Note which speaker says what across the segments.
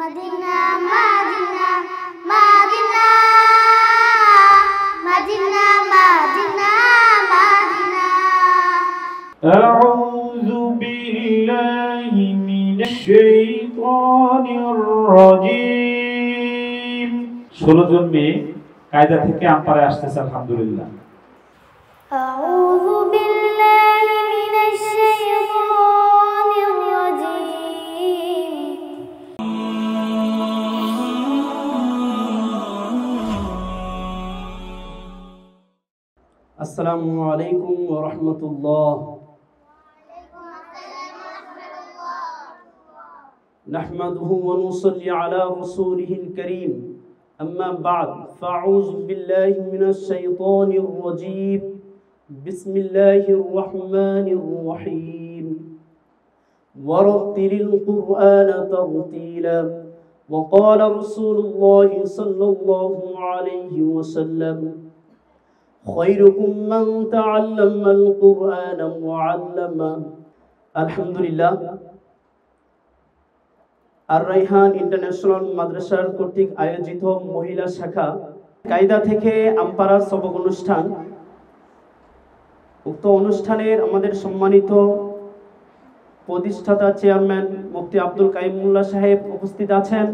Speaker 1: Medina Madina Madina Madina Madina Madina
Speaker 2: আউযু বিল্লাহি মিনাশ শাইতানির রাজীম। 16 জন মেয়ে কায়দা থেকে আম্পায়ারে আসতেছে আলহামদুলিল্লাহ।
Speaker 1: আউযু বিল্লাহি মিনাশ শাইতানির রাজীম।
Speaker 3: আসসালামু আলাইকুম ওয়া রাহমাতুল্লাহ। নাহমাদুহু ওয়া নুসাল্লি আলা রাসূলিহিল কারীম। আম্মা বা'দ, ফাআউযু বিল্লাহি মিনাশ শাইতানির রাজীম। বিসমিল্লাহির রাহমানির রাহিম। ওয়ারাত্তিলিল কুরআনা তারতীলা। وقال رسول الله صلى الله عليه وسلم خيركم من تعلم القرآن وعلمه। আলহামদুলিল্লাহ, আর রাইহান ইন্টারন্যাশনাল মাদ্রাসার কর্তৃক আয়োজিত মহিলা শাখা কায়দা থেকে আম্পারা সবক অনুষ্ঠান, উক্ত অনুষ্ঠানের আমাদের সম্মানিত প্রতিষ্ঠাতা চেয়ারম্যান মুফতি আব্দুল কাইমুল্লাহ সাহেব উপস্থিত আছেন।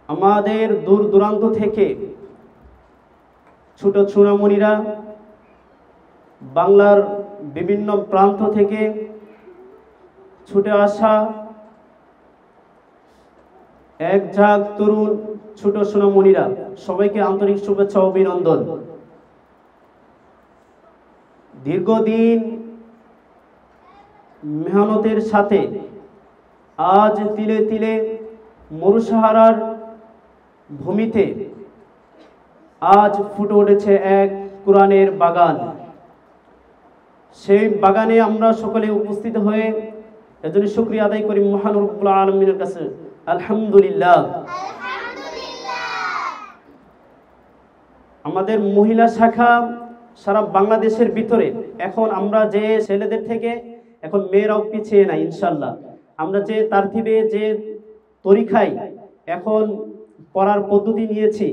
Speaker 3: আমাদের দূর দূরান্ত থেকে ছোট সোনামণিরা, বাংলার বিভিন্ন প্রান্ত থেকে ছুটে আসা এক ঝাঁক তরুণ ছোট সোনামণিরা, সবাইকে আন্তরিক শুভেচ্ছা ও অভিনন্দন। দীর্ঘদিন মেহনতের সাথে আজ তিলে তিলে মরুসাহারার ভূমিতে আজ ফুটে উঠেছে এক কোরআনের বাগান। সেই বাগানে আমরা সকলে উপস্থিত হয়ে এজন্য শুকরিয়া আদায় করি মহান রব্বুল আলামিনের কাছে, আলহামদুলিল্লাহ। আমাদের মহিলা শাখা সারা বাংলাদেশের ভিতরে এখন আমরা যে ছেলেদের থেকে এখন মেয়েরাও পিছিয়ে নাই ইনশাল্লাহ। আমরা যে তারতিবে যে তরিকায় এখন পড়ার পদ্ধতি নিয়েছি,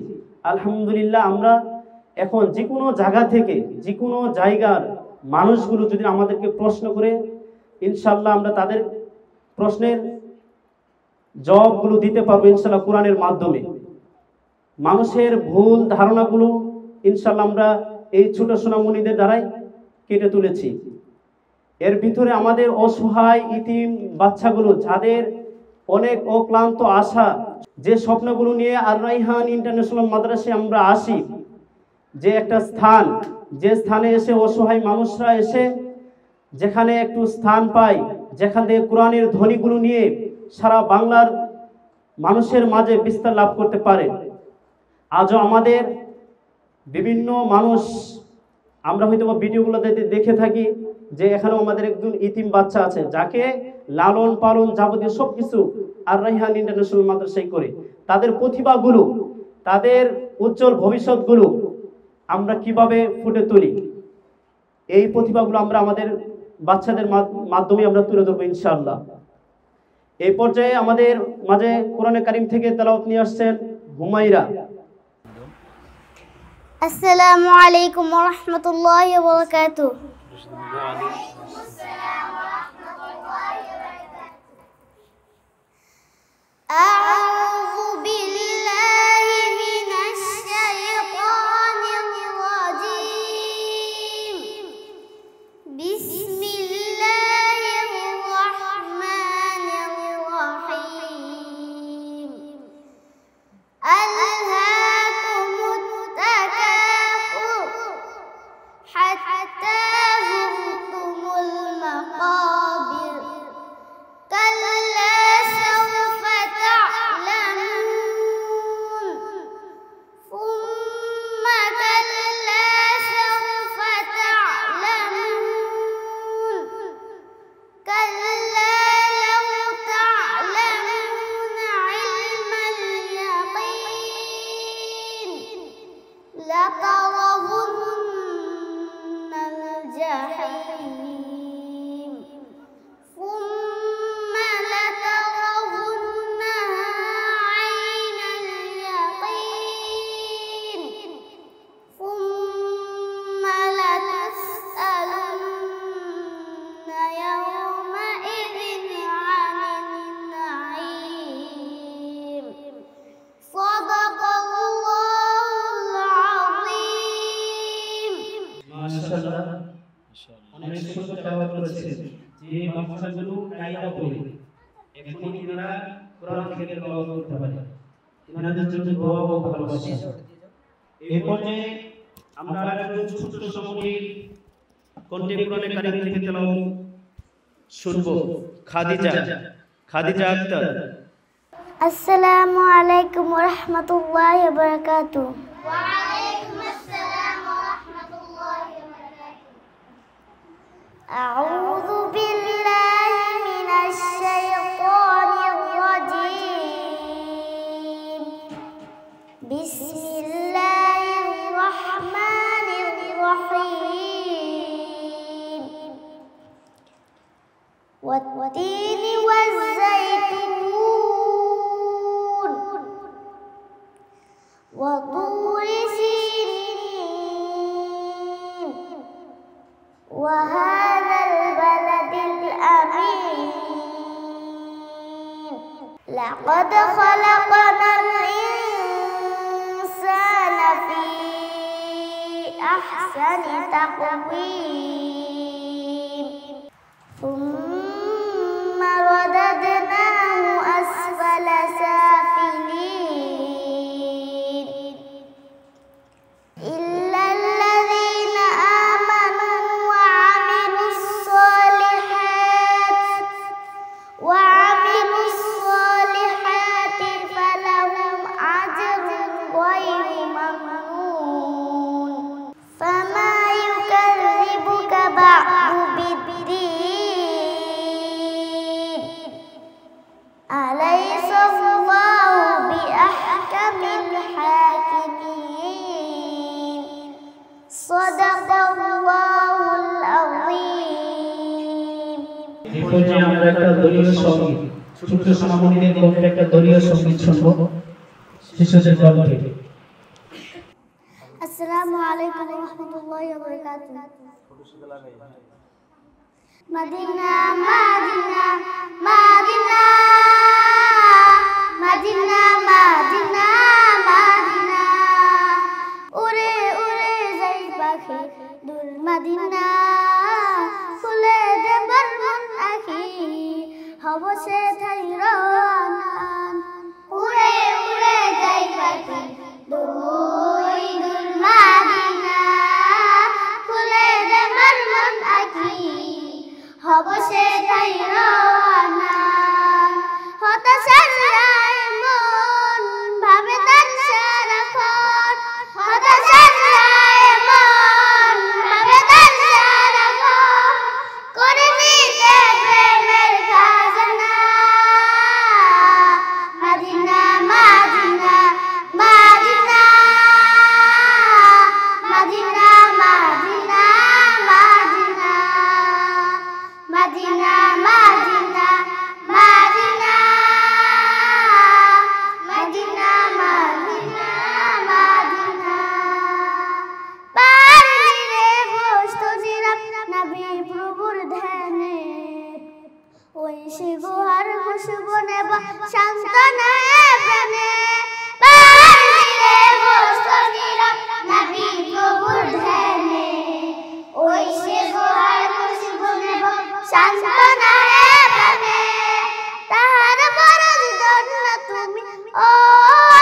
Speaker 3: আলহামদুলিল্লাহ, আমরা এখন যে কোনো জায়গা থেকে যে কোনো জায়গার মানুষগুলো যদি আমাদেরকে প্রশ্ন করে, ইনশাল্লাহ আমরা তাদের প্রশ্নের জবাবগুলো দিতে পারবো ইনশাল্লাহ কোরআনের মাধ্যমে। মানুষের ভুল ধারণাগুলো ইনশাল্লাহ আমরা এই ছোট সোনামণিদের দ্বারাই কেটে তুলেছি। এর ভিতরে আমাদের অসহায় ইতিম বাচ্চাগুলো, যাদের অনেক অক্লান্ত আশা, যে স্বপ্নগুলো নিয়ে আর রাইহান ইন্টারন্যাশনাল মাদ্রাসায় আমরা আসি, যে একটা স্থান, যে স্থানে এসে অসহায় মানুষরা এসে যেখানে একটু স্থান পায়, যেখান থেকে কোরআনের ধ্বনিগুলো নিয়ে সারা বাংলার মানুষের মাঝে বিস্তার লাভ করতে পারে। আজও আমাদের বিভিন্ন মানুষ, আমরা হয়তো ভিডিওগুলো দেখে থাকি যে এখানেও আমাদের একজন ইতিম বাচ্চা আছে, যাকে লালন পালন যাবতীয় সব কিছু আর রাইহান ইন্টারন্যাশনাল মাদ্রাসায় করে। তাদের প্রতিভাগুলো, তাদের উজ্জ্বল ভবিষ্যৎগুলো আমরা কিভাবে ফুটে তুলি, এই প্রতিভাগুলো আমরা আমাদের বাচ্চাদের মাধ্যমে আমরা তুলে ধরবো ইনশাআল্লাহ। এই পর্যায়ে আমাদের মাঝে কোরআনে কারিম থেকে তেলাওয়াত নিয়ে আসছেন হুমায়রা।
Speaker 1: আসসালামু আলাইকুম ওয়া রাহমাতুল্লাহি ওয়া বারাকাতুহু। আউযু বিল্লাহি মিনাশ শাইতানির রাজীম। বিসমিল্লাহির রাহমানির রাহিম। আলহাকুমুত তাকাসুর হাত্তা যুরতুমুল
Speaker 3: কোরআন থেকে তেলাওয়াত করতে পারি। ইনাদের জন্য দোয়া ও ভালোবাসা। এই পর্যায়ে আমরা একজন ছোট সাময়িক কন্টেম্পোরারি কারিম থেকে তেলাওয়াত শুনব। খাদিজা আক্তার।
Speaker 1: আসসালামু আলাইকুম ওয়া রাহমাতুল্লাহি ওয়া বারাকাতুহু। أعوذ بالله من الشيطان الرجيم. بسم الله الرحمن الرحيم. والتين والزيتون وطور سينين وهذا البلد الأمين. لقد خلقنا الإنسان في أحسن تقويم ثم رددناه أسفل سافلين إلا الذين آمنوا وعملوا الصالحات فلهم أجر غير ممنون. فما يكذبك بعد بالدين. أليس الله بأحكم الحاكمين. صدق الله العظيم.
Speaker 4: এই পর্যায়ে আমরা একটা দলীয় সঙ্গীত, ছোট সামগ্রীদের মধ্যে একটা দলীয় সঙ্গীত শুনবো শিশুদের দল থেকে।
Speaker 1: আসসালামু আলাইকুম ওয়া রাহমাতুল্লাহি ওয়া বারাকাতুহু। মদিনা মদিনা মদিনা মদিনা মদিনা মদিনা উড়ে উড়ে যাই পাখি দূর মদিনা খুলে দে বরমন আখি হব সে ঠাই রওনা। উড়ে উড়ে যাই পাখি দূর মদিনা খুলে দে বরমন আখি হব সে ঠাই রওনা। হতাশার রায় মন ভাবে তার সারাক্ষণ। হতাশার রায় মন ভাবে তার সারাক্ষণ। করে নিতে প্রেমের খাজনা। মদিনা মদিনা মদিনা মদিনা মদিনা মদিনা মদিনা মদিনা মদিনা মদিনা মদিনা মদিনা পারিলে বসত জিরাম নবী প্রভুর ধ্যানে। ওই সে গুহার খুশবু নেব শান্তনায় প্রাণে। পারিলে বসত জিরাম নবী প্রভুর ধ্যানে। ওই সে গুহার খুশবু নেব শান্তনায় প্রাণে। তাহার বরজ ধন্য তুমি ও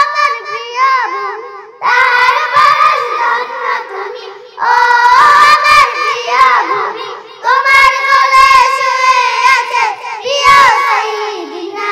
Speaker 1: আমার প্রিয় ভূমি। তাহার বরজ ধন্য তুমি ও আমার প্রিয় ভূমি। তোমার কোলে শুয়ে আছে প্রিয় সাইয়্যিদিনা।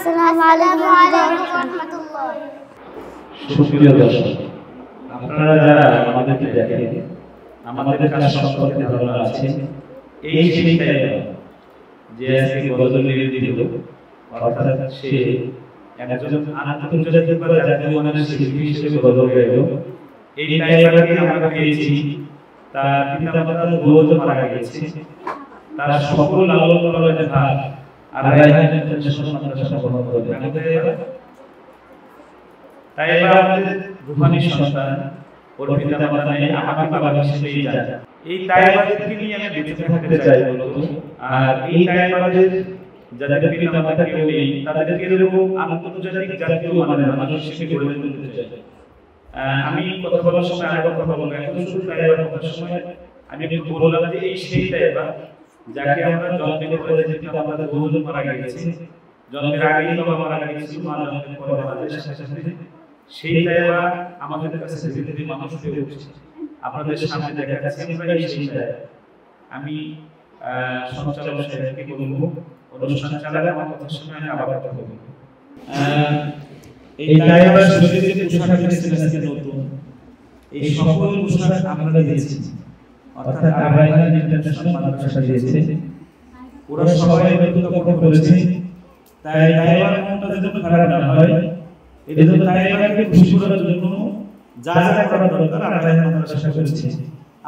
Speaker 1: আসসালামু আলাইকুম ওয়া রাহমাতুল্লাহ।
Speaker 2: সুপ্রিয় দর্শক, আপনারা যারা আমাদেরকে দেখেন, আমাদের কাছে সম্পর্কে ধারণা আছে এই সেই তাইবা যে আজকে গজল লিখে দিল, অর্থাৎ সে একজন আন্তর্জাতিক বা জাতীয় মানের শিল্পী হিসেবে গজল গাইল। এই তাইবাকে আমরা পেয়েছি তার পিতামাতা দুজন মারা গেছে, তার সকল লালন পালনের ভার আর রায়হান ইন্টারন্যাশনাল মাদ্রাসা বহন করে। তাইবা আমাদের রূহানি সন্তান, ওর পিতামাতা নেই, আমাকে বাবা হিসেবেই জানে। এই তাইবাদেরকে নিয়ে আমি বেঁচে থাকতে চাই মূলত। আর এই তাইবাদের যাদের পিতামাতা কেউ নেই তাদেরকে এরকম আন্তর্জাতিক জাতীয় মানের মানুষ হিসেবে গড়ে তুলতে চাই। আমি কথা বলার সময় আরেকটা কথা বলবো, এখন শুধু তাইবার কথার সময় আমি একটু বললাম যে এই সেই তাইবা যাকে আমরা জন্মের পরে যে পিতামাতা দুজন মারা গেছে, জন্মের আগেই বাবা মারা গেছে, মা জন্মের পরে মারা গেছে, সেই তাইবা আমাদের কাছে ধীরে ধীরে মানুষ হয়ে উঠছে। আপনাদের সামনে দেখা যাচ্ছে আমরা এই সেই তাইবা। আমি সঞ্চালক সাহেবকে বলবো অনুষ্ঠান চালালে আমার কথা শুনে আমি আবার কথা বলবো। এই তাইবার শরীরে যে পোশাক এসেছে নতুন, এই সকল পোশাক আমরা দিয়েছি, অর্থাৎ রায়হান ইন্টারন্যাশনাল মাদ্রাসা দিয়েছে। ওরা সবাই নতুন কাপড় পরেছে, তাই তাইবার মনটা যেন খারাপ না হয়, এজন্য তাইবাকে খুশি করার জন্য যা যা করার দরকার রায়হান মাদ্রাসা করেছে।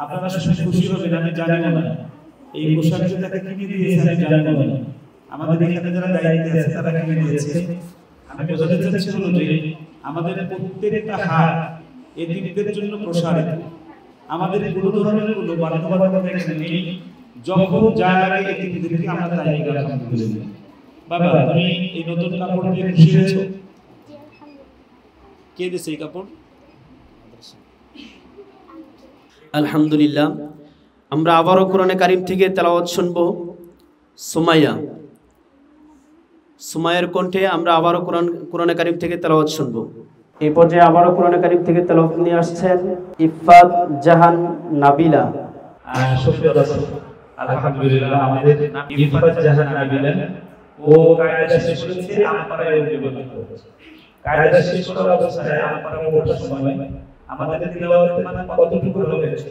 Speaker 2: আপনারা শুনে খুশি হবেন, আমি জানিও না এই পোশাক যে তাকে কিনে দিয়েছে, আমি জানিও না। আমাদের এখানে যারা দায়িত্বে আছে তারা কিনে দিয়েছে। আমি বোঝাতে চাচ্ছি হলো যে আমাদের প্রত্যেকটা হাত এতিমদের জন্য প্রসারিত। আমাদের কোনো ধরনের কোনো বাধ্যবাধকতা এখানে নেই, যখন যা লাগে এতিমদেরকে আমরা তাই দিই। আলহামদুলিল্লাহ। বাবা, তুমি এই নতুন কাপড় দিয়ে খুশি হয়েছো? কে দিয়েছে এই কাপড়?
Speaker 3: আলহামদুলিল্লাহ। আমরা আবারও কোরআনে কারিম থেকে তেলাওয়াত শুনবো। সুমাইয়ার কণ্ঠে আমরা আবারও কোরআনে কারিম থেকে তেলাওয়াত শুনবো। এই পর্যায়ে আবারও কোরআনে কারিম থেকে তেলাওয়াত নিয়ে আসছেন ইফাত জাহান নাবিলা।
Speaker 2: সুপ্রিয় দর্শক, আলহামদুলিল্লাহ আমাদের ইফাত জাহান নাবিলা ও কায়দা শেষ করেছে আমপাড়ায় উদ্যোগ করছে। কায়দা শেষ করার অবস্থায় আমপাড়ায় ওঠার সময় আমাদের তিলাওয়াতের মান কতটুকু হয়েছে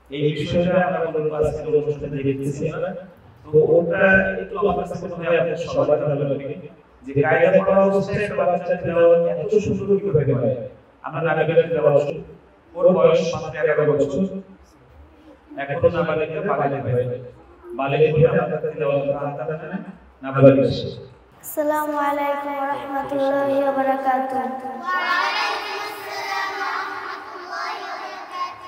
Speaker 2: এই বিষয়টা আমরা বলবো আজকের অনুষ্ঠানে দেখতেছি আমরা। তো ওটা একটু আমার কাছে মনে হয় আপনাদের সবার ভালো লাগবে যে কায়দা পড়া অবস্থায় একটা বাচ্চা তিলাওয়াত এত সুন্দর কিভাবে হয়। আমরা নাবিলার তিলাওয়াত ওর বয়স মাত্র 11 বছর, এখনো নাবালিগ হয়। বালিগ হলে আমরা তিলাওয়াত আনতে না নাবালিগ।
Speaker 1: আসসালামু আলাইকুম ওয়া রাহমাতুল্লাহি ওয়া বারাকাতুহু। ওয়া আলাইকুম আসসালাম ওয়া রাহমাতুল্লাহি ওয়া বারাকাতুহু।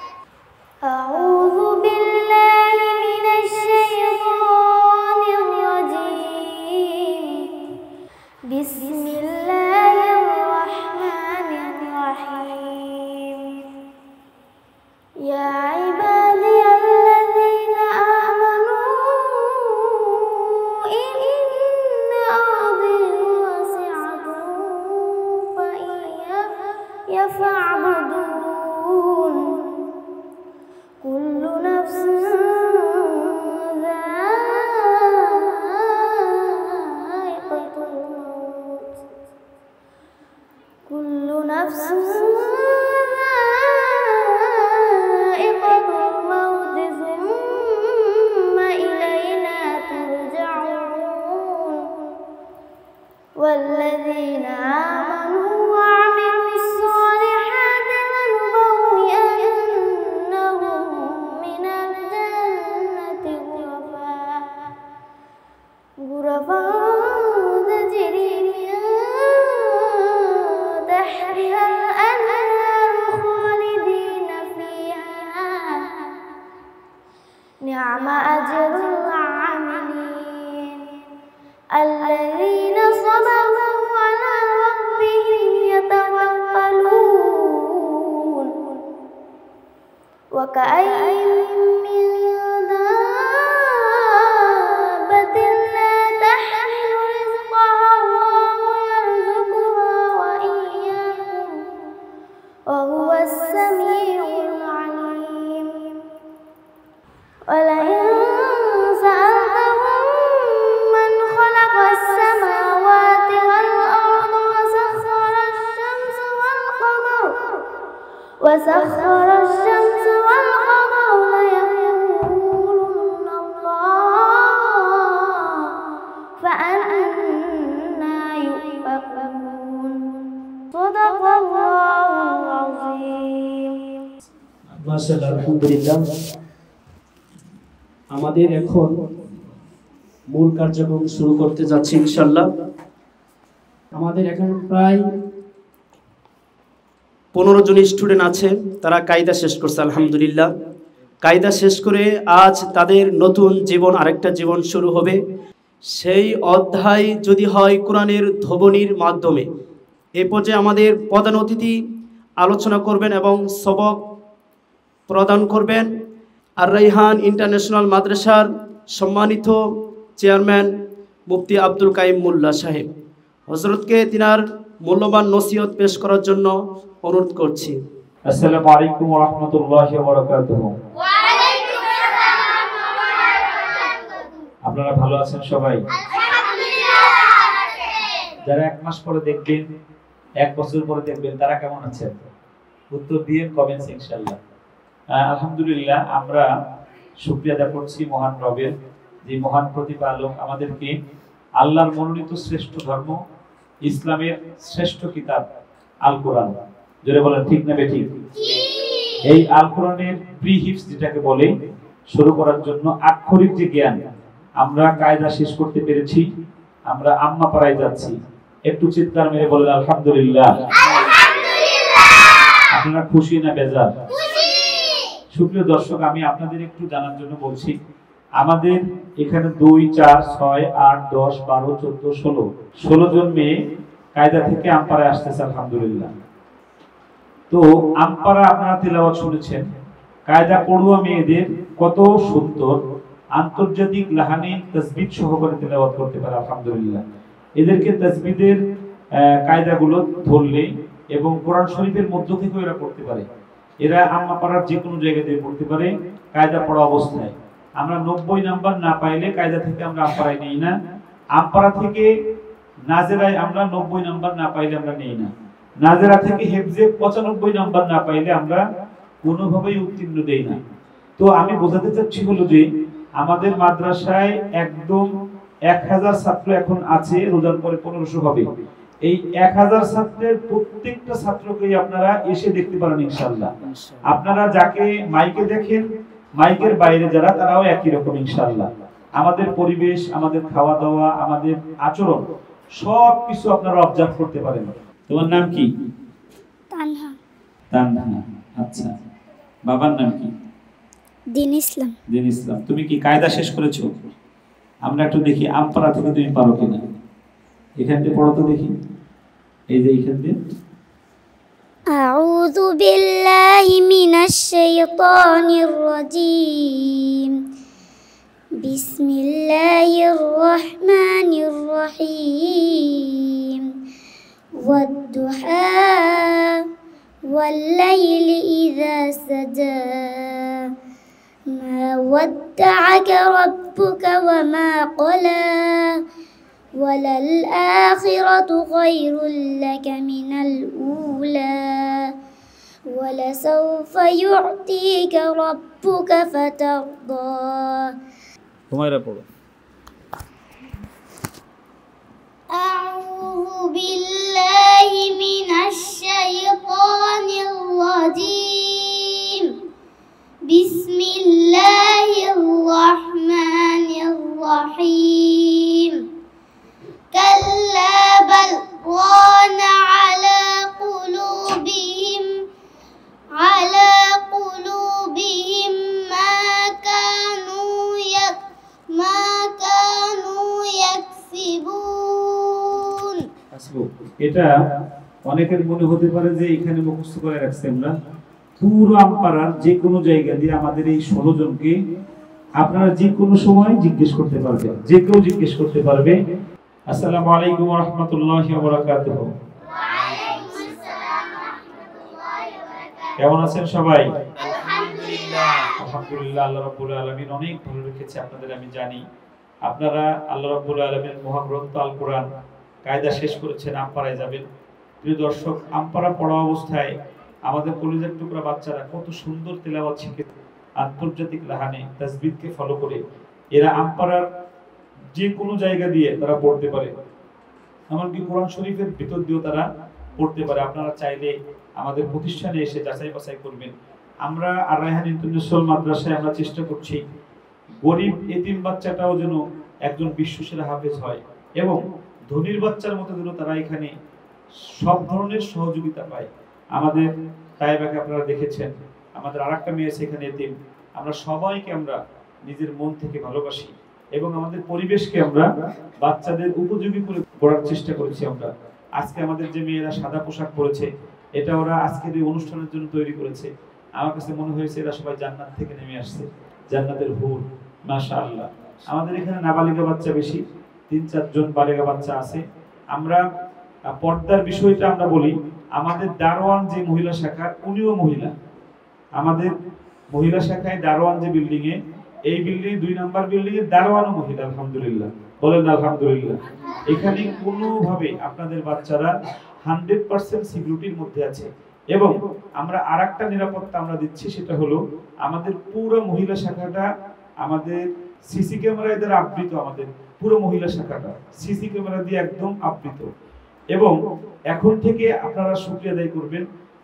Speaker 1: আউযু বিল্লাহি মিনাশ শাইতানির রাজীম। বিসমিল্লাহির রাহমানির রাহিম। ইয়া ইবাদিয়াল্লাযীনা আমানু ইন্না আরদি ওয়াসি'আতুন ফাইয়্যা ফা'বুদুন। কুল্লু নাফসিন যায়িকাতুল মাউত। কুল্লু নাফসিন যায়িকাতুল মাউত সুম্মা ইলাইনা তুরজাউন। والذين آمنوا وعملوا الصالحات لنبوئنهم من الجنة غرفا تجري من تحتها الأنهار خالدين فيها نعم أجر العاملين الذين صبروا على ربهم يتوكلون. وكأين من دابة لا تحمل رزقها الله يرزقها وإياكم وهو السميع العليم. ولئن سألتهم من خلق السماوات والأرض وسخر الشمس والقمر ليقولن الله فأنا يؤفكون صدق الله العظيم
Speaker 3: মাশাআল্লাহ, আলহামদুলিল্লাহ। আমাদের এখন মূল কার্যক্রম শুরু করতে যাচ্ছি ইনশাআল্লাহ। আমাদের এখানে প্রায় 15 জন স্টুডেন্ট আছে, তারা কায়দা শেষ করছে আলহামদুলিল্লাহ। কায়দা শেষ করে আজ তাদের নতুন জীবন, আরেকটা জীবন শুরু হবে। সেই অধ্যায় যদি হয় কোরআনের ধ্বনির মাধ্যমে। এ পর্যায়ে আমাদের প্রধান অতিথি আলোচনা করবেন এবং সবক প্রদান করবেন আর রাইহান ইন্টারন্যাশনাল মাদ্রাসার সম্মানিত চেয়ারম্যান মুফতি আব্দুল কাইম মোল্লা সাহেব। হযরতকে তিনার মূল্যবান নসিহত পেশ করার জন্য অনুরোধ করছি।
Speaker 2: আসসালামু আলাইকুম ওয়া রাহমাতুল্লাহি ওয়া বারাকাতুহু।
Speaker 1: ওয়া আলাইকুম আসসালাম ওয়া রাহমাতুল্লাহি ওয়া বারাকাতুহু।
Speaker 2: আপনারা ভালো আছেন সবাই?
Speaker 1: আলহামদুলিল্লাহ।
Speaker 2: যারা 1 মাস পরে দেখবেন, 1 বছর পরে দেখবেন, তারা কেমন আছেন? উত্তর দিয়ে কমেন্টস ইনশাআল্লাহ। আলহামদুলিল্লাহ, আমরা শুকরিয়া আদায় করছি মহান রবের, যে মহান প্রতিপালক আমাদেরকে আল্লাহর মনোনীত শ্রেষ্ঠ ধর্ম, ইসলামের শ্রেষ্ঠ কিতাব আল কোরআন, জোরে বলেন ঠিক না বেঠিক? এই আল কোরআনের প্রি হিফজ যেটাকে বলে, শুরু করার জন্য আক্ষরিক যে জ্ঞান, আমরা কায়দা শেষ করতে পেরেছি। আমরা আম্মা পাড়ায় যাচ্ছি, একটু চিৎকার মেরে বলেন আলহামদুলিল্লাহ। আপনারা খুশি না বেজার? সুপ্রিয় দর্শক, আমি আপনাদের একটু জানার জন্য বলছি, আমাদের এখানে 2, 4, 6, 8, 10, 12, 14, 16 জন মেয়ে কায়দা থেকে আমপাড়ায় আসতেছে আলহামদুলিল্লাহ। তো আমপাড়া আপনারা তেলাওয়াত শুনেছেন, কায়দা পড়ুয়া মেয়েদের কত সুন্দর আন্তর্জাতিক লাহানি তাসবিহ সহকারে তেলাওয়াত করতে পারে আলহামদুলিল্লাহ। এদেরকে তাসবিহের কায়দাগুলো ধরলে এবং কোরআন শরীফের মধ্য থেকে এরা পড়তে পারে। এরা আম্মা পাড়ার যে কোনো জায়গা থেকে পড়তে পারে কায়দা পড়া অবস্থায়। আমরা 90 নাম্বার না পাইলে কায়দা থেকে আমরা আমপাড়ায় নেই না। আমপাড়া থেকে নাজেরায় আমরা 90 নাম্বার না পাইলে আমরা নেই না। নাজেরা থেকে হেফজে 95 নাম্বার না পাইলে আমরা কোনোভাবেই উত্তীর্ণ দেই না। তো আমি বোঝাতে চাচ্ছি হলো যে আমাদের মাদ্রাসায় একদম 1000 ছাত্র এখন আছে, রোজার পরে 1500 হবে। এই 1000 ছাত্রের প্রত্যেকটা ছাত্রকেই আপনারা এসে দেখতে পারেন ইনশাআল্লাহ। আপনারা যাকে মাইকে দেখেন, মাইকের বাইরে যারা, তারাও একই রকম ইনশাআল্লাহ। আমাদের পরিবেশ, আমাদের খাওয়া দাওয়া, আমাদের আচরণ সবকিছু আপনারা অবজার্ভ করতে পারেন। তোমার নাম কি?
Speaker 1: তানহা।
Speaker 2: তানহা, আচ্ছা। বাবার নাম কি?
Speaker 1: দিন ইসলাম।
Speaker 2: দিন ইসলাম। তুমি কি কায়দা শেষ করেছো? আমরা একটু দেখি আমপাড়া থেকে তুমি পারো কিনা। এখান থেকে পড়ো তো দেখি। এই যে এখান থেকে।
Speaker 1: আউযু বিল্লাহি মিনাশ শাইতানির রাজীম। বিসমিল্লাহির রহমানির রহিম। ওয়াদ-দুহা ওয়াল-লাইলি ইযা সাজা। মা ওয়াদ্দা'আকা রাব্বুকা ওয়া মা ক্বালা। وللآخرة خير لك من الأولى ولسوف يعطيك ربك فترضى
Speaker 2: তোমারা পড়ো।
Speaker 1: أعوذ بالله من الشيطان الرجيم. بسم الله الرحمن الرحيم. كلا بل ران على قلوبهم ما كانوا يكسبون.
Speaker 2: এটা অনেকের মনে হতে পারে যে এখানে মুখস্থ করে রাখছি আমরা। পুরো আমপাড়ার যে কোনো জায়গা দিয়ে আমাদের এই 16 জনকে আপনারা যে কোনো সময় জিজ্ঞেস করতে পারবেন, যে কেউ জিজ্ঞেস করতে পারবে। আসসালামু আলাইকুম ওয়া রাহমাতুল্লাহি ওয়া বারাকাতুহু। ওয়া আলাইকুম আসসালাম ওয়া রাহমাতুল্লাহি ওয়া বারাকাতুহু। কেমন আছেন সবাই? আলহামদুলিল্লাহ। আলহামদুলিল্লাহ, আল্লাহ রাব্বুল আলামিন অনেক ভালো রেখেছে আপনাদের, আমি জানি। আপনারা আল্লাহ রাব্বুল আলামিনের মহাগ্রন্থ আল কোরআন কায়দা শেষ করেছেন, আমপাড়ায় যাবেন। প্রিয় দর্শক, আমপাড়া পড়া অবস্থায় আমাদের কলিজার টুকরা বাচ্চারা কত সুন্দর তেলাওয়াত শিখে আন্তর্জাতিক লাহানে তাসবিহকে ফলো করে এরা আমপাড়ার যে কোনো জায়গা দিয়ে তারা পড়তে পারে, এমনকি কোরআন শরীফের ভিতর দিয়েও তারা পড়তে পারে। আপনারা চাইলে আমাদের প্রতিষ্ঠানে এসে যাচাই বাছাই করবেন। আমরা আর রায়হান ইন্টারন্যাশনাল মাদ্রাসায় আমরা চেষ্টা করছি গরিব এতিম বাচ্চাটাও যেন একজন বিশ্বসেরা হাফেজ হয় এবং ধনীর বাচ্চার মতো যেন তারা এখানে সব ধরনের সহযোগিতা পায়। আমাদের তাইবাকে আপনারা দেখেছেন, আমাদের আরেকটা মেয়ে সেখানে এতিম। আমরা সবাইকে আমরা নিজের মন থেকে ভালোবাসি এবং আমাদের পরিবেশকে আমরা বাচ্চাদের উপযোগী করে গড়ার চেষ্টা করেছি। আমরা আজকে আমাদের যে মেয়েরা সাদা পোশাক পরেছে এটা ওরা আজকের এই অনুষ্ঠানের জন্য তৈরি করেছে। আমার কাছে মনে হয়েছে এরা সবাই জান্নাত থেকে নেমে আসছে, জান্নাতের হুর। মাশাআল্লাহ। আমাদের এখানে নাবালিকা বাচ্চা বেশি, ৩-৪ জন বালিকা বাচ্চা আছে। আমরা পর্দার বিষয়টা আমরা বলি, আমাদের দারোয়ান যে মহিলা শাখা উনিও মহিলা। আমাদের মহিলা শাখায় দারোয়ান যে বিল্ডিং এ, এই বিল্ডিং ২ নম্বর বিল্ডিং এর দারোয়ানও মহিলা। আলহামদুলিল্লাহ, বলেন আলহামদুলিল্লাহ। এখানে কোনোভাবে আপনাদের বাচ্চারা 100% সিকিউরিটির মধ্যে আছে এবং আমরা আরেকটা নিরাপত্তা আমরা দিচ্ছি, সেটা হলো আমাদের পুরো মহিলা শাখাটা আমাদের সিসি ক্যামেরায় দ্বারা আবৃত। আমাদের পুরো মহিলা শাখাটা সিসি ক্যামেরা দিয়ে একদম আবৃত এবং এখন থেকে আপনারা শুকরিয়া আদায় করবেন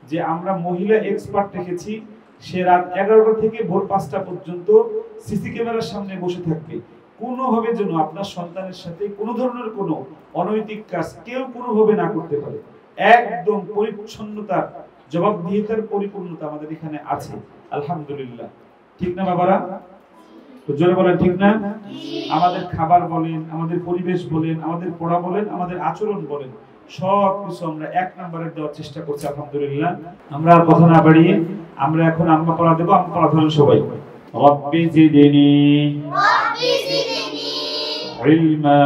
Speaker 2: যে আমরা মহিলা এক্সপার্ট রেখেছি। সে রাত 11টা থেকে ভোর 5টা পর্যন্ত সিসি ক্যামেরার সামনে বসে থাকবে। কোনোভাবে যেন আপনার সন্তানের সাথে কোনো ধরনের কোনো অনৈতিক কাজ কেউ কোনোভাবে না করতে পারে। একদম পরিচ্ছন্নতার জবাবদিহিতার পরিপূর্ণতা আমাদের এখানে আছে। আলহামদুলিল্লাহ, ঠিক না বাবারা? জোরে বলেন ঠিক না? আমাদের খাবার বলেন, আমাদের পরিবেশ বলেন, আমাদের পড়া বলেন, আমাদের আচরণ বলেন, সব কিছু আমরা 1 নম্বরে দেওয়ার চেষ্টা করছি। আলহামদুলিল্লাহ। আমরা আর কথা না বাড়িয়ে আমরা এখন আম্মা পড়া দেব। আম্মা পড়া ধরুন সবাই। রব্বি জিদনি ইলমা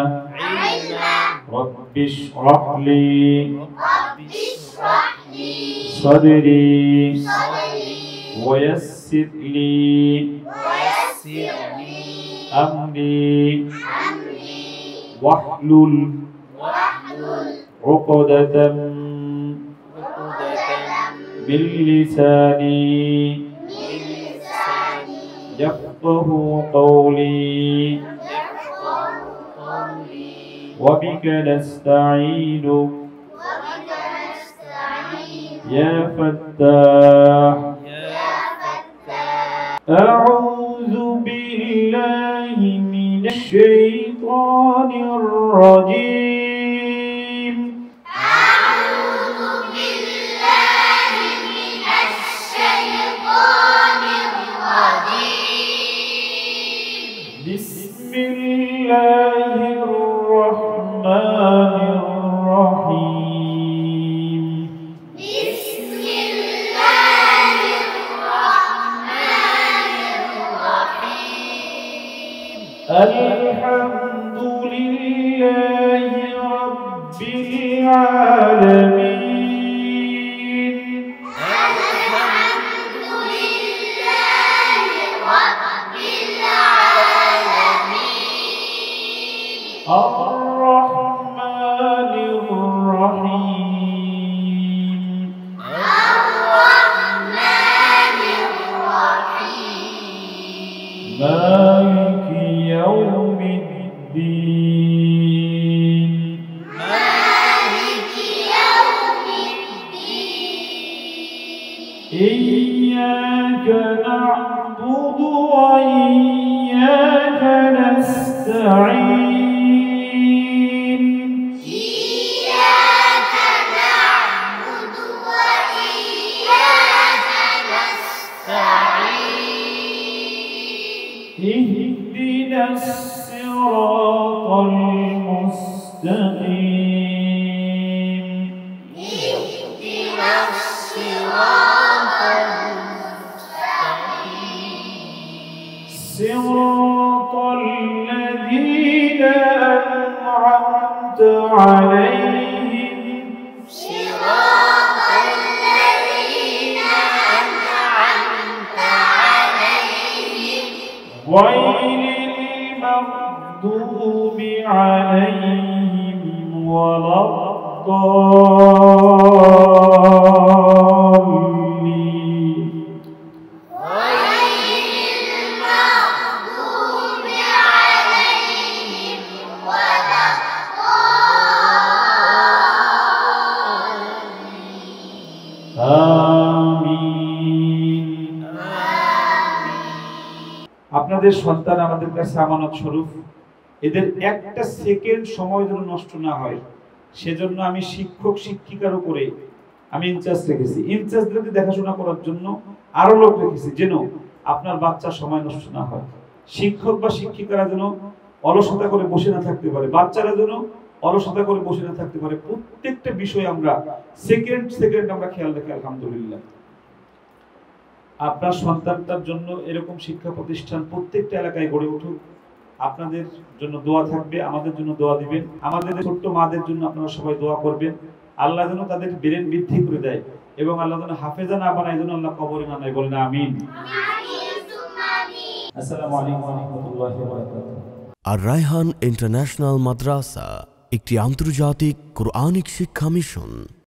Speaker 2: রব্বি ইশরাহ লি সাদরি ওয়ায়াসসির লি আমরি ওয়াহলুল উকদাতাম মিন লিসানি ইয়াফকাহু কওলি ওয়া বিকা নাস্তাঈনু ইয়া ফাত্তাহ আউযু বিল্লাহি মিনাশ শাইতানির রাজীম। বিসমিল্লাহির রহমানির রহিম। আলহামদুলিল্লাহি রাব্বিল আলামিন। আর-রহমানির রহিম। মালিকি ইয়াউমিদ্দিন। ইয়্যাকা না'বুদু ওয়া ইয়্যাকা নাস্তাঈন। اهدنا الصراط المستقيم. صراط الذين أنعمت عليهم غير المغضوب عليهم ولا الضالين. আমাদের সন্তান আমাদের কাছে আমানত স্বরূপ, এদের একটা সেকেন্ড সময় যেন নষ্ট না হয়, সেজন্য আমি শিক্ষক শিক্ষিকার উপরে আমি ইনচার্জ রেখেছি। ইনচার্জদেরকে দেখাশোনা করার জন্য আরো লোক রেখেছি, যেন আপনার বাচ্চার সময় নষ্ট না হয়। শিক্ষক বা শিক্ষিকারা যেন অলসতা করে বসে না থাকতে পারে, বাচ্চারা যেন অলসতা করে বসে না থাকতে পারে। প্রত্যেকটা বিষয় আমরা সেকেন্ড সেকেন্ড আমরা খেয়াল রাখি। আলহামদুলিল্লাহ, আপনার সন্তানটার জন্য এরকম শিক্ষা প্রতিষ্ঠান প্রত্যেকটা এলাকায় গড়ে উঠুক। আপনাদের জন্য দোয়া থাকবে, আমাদের জন্য দোয়া দিবেন। আমাদের ছোট্ট মাদের জন্য আপনারা সবাই দোয়া করবেন। আল্লাহ যেন তাদের ব্রেন বৃদ্ধি করে দেয় এবং আল্লাহ যেন হাফেজা না বানায়, যেন আল্লাহ কবরে না নেয়, বলেন আমিন। আসসালামু আলাইকুম ওয়া রাহমাতুল্লাহি ওয়া বারাকাতুহু।
Speaker 5: আর রায়হান ইন্টারন্যাশনাল মাদ্রাসা একটি আন্তর্জাতিক কোরআনিক শিক্ষা মিশন।